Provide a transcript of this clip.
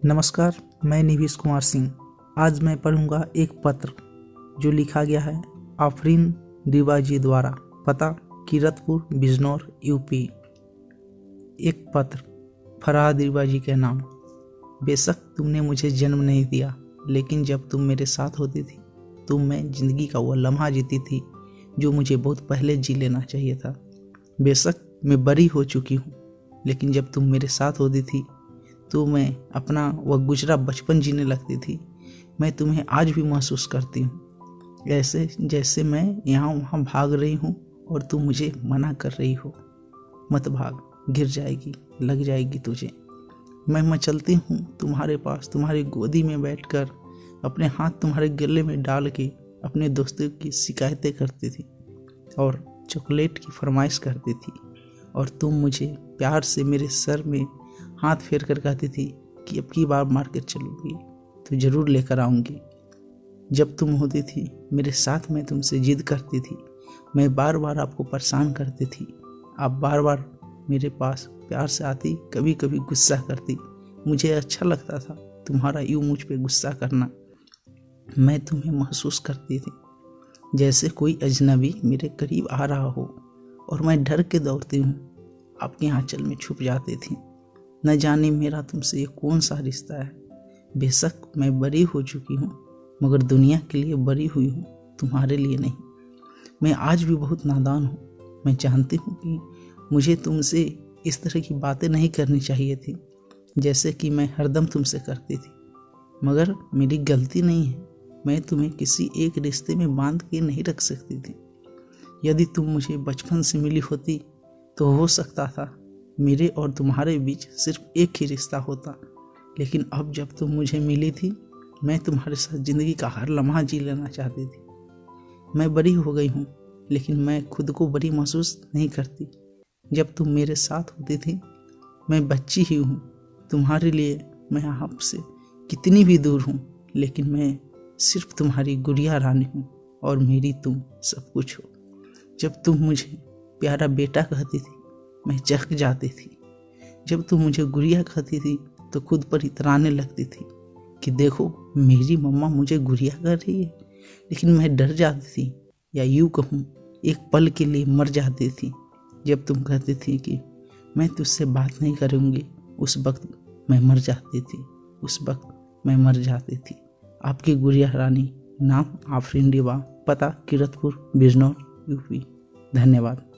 नमस्कार, मैं निविश कुमार सिंह। आज मैं पढ़ूंगा एक पत्र जो लिखा गया है आफरीन दीवा जी द्वारा। पता कीरतपुर, बिजनौर, यूपी। एक पत्र फराह दीवा जी के नाम। बेशक तुमने मुझे जन्म नहीं दिया, लेकिन जब तुम मेरे साथ होती थी तो मैं जिंदगी का वो लम्हा जीती थी जो मुझे बहुत पहले जी लेना चाहिए था। बेशक मैं बड़ी हो चुकी हूँ, लेकिन जब तुम मेरे साथ होती थी तो मैं अपना वह गुजरा बचपन जीने लगती थी। मैं तुम्हें आज भी महसूस करती हूँ, ऐसे जैसे मैं यहाँ वहाँ भाग रही हूँ और तुम मुझे मना कर रही हो। मत भाग, गिर जाएगी, लग जाएगी तुझे। मैं मचलती हूँ तुम्हारे पास, तुम्हारी गोदी में बैठकर अपने हाथ तुम्हारे गले में डाल के अपने दोस्तों की शिकायतें करती थी और चॉकलेट की फरमाइश करती थी, और तुम मुझे प्यार से मेरे सर में हाथ फेर कर कहती थी कि अब की बार मार्केट चलूंगी तो ज़रूर लेकर आऊँगी। जब तुम होती थी मेरे साथ, मैं तुमसे जिद करती थी, मैं बार बार आपको परेशान करती थी। आप बार बार मेरे पास प्यार से आती, कभी कभी गुस्सा करती। मुझे अच्छा लगता था तुम्हारा यूँ मुझ पे गुस्सा करना। मैं तुम्हें महसूस करती थी जैसे कोई अजनबी मेरे करीब आ रहा हो, और मैं डर के दौड़ती हूँ, आपके आंचल में छुप जाती थी। न जाने मेरा तुमसे ये कौन सा रिश्ता है। बेशक मैं बड़ी हो चुकी हूँ, मगर दुनिया के लिए बड़ी हुई हूँ, तुम्हारे लिए नहीं। मैं आज भी बहुत नादान हूँ। मैं जानती हूँ कि मुझे तुमसे इस तरह की बातें नहीं करनी चाहिए थी जैसे कि मैं हरदम तुमसे करती थी, मगर मेरी गलती नहीं है। मैं तुम्हें किसी एक रिश्ते में बांध के नहीं रख सकती थी। यदि तुम मुझे बचपन से मिली होती तो हो सकता था मेरे और तुम्हारे बीच सिर्फ एक ही रिश्ता होता, लेकिन अब जब तुम मुझे मिली थी, मैं तुम्हारे साथ ज़िंदगी का हर लम्हा जी लेना चाहती थी। मैं बड़ी हो गई हूँ, लेकिन मैं खुद को बड़ी महसूस नहीं करती। जब तुम मेरे साथ होती थी मैं बच्ची ही हूँ। तुम्हारे लिए मैं आपसे कितनी भी दूर हूँ, लेकिन मैं सिर्फ तुम्हारी गुड़िया रानी हूँ और मेरी तुम सब कुछ हो। जब तुम मुझे प्यारा बेटा कहती थी मैं चहक जाती थी। जब तुम मुझे गुड़िया कहती थी तो खुद पर इतराने लगती थी कि देखो मेरी मम्मा मुझे गुड़िया कर रही है, लेकिन मैं डर जाती थी, या यूँ कहूँ एक पल के लिए मर जाती थी। जब तुम कहती थी कि मैं तुझसे बात नहीं करूँगी, उस वक्त मैं मर जाती थी, उस वक्त मैं मर जाती थी। आपकी गुड़िया रानी, नाम आफरीन दीवा, पता कीरतपुर, बिजनौर, यूपी। धन्यवाद।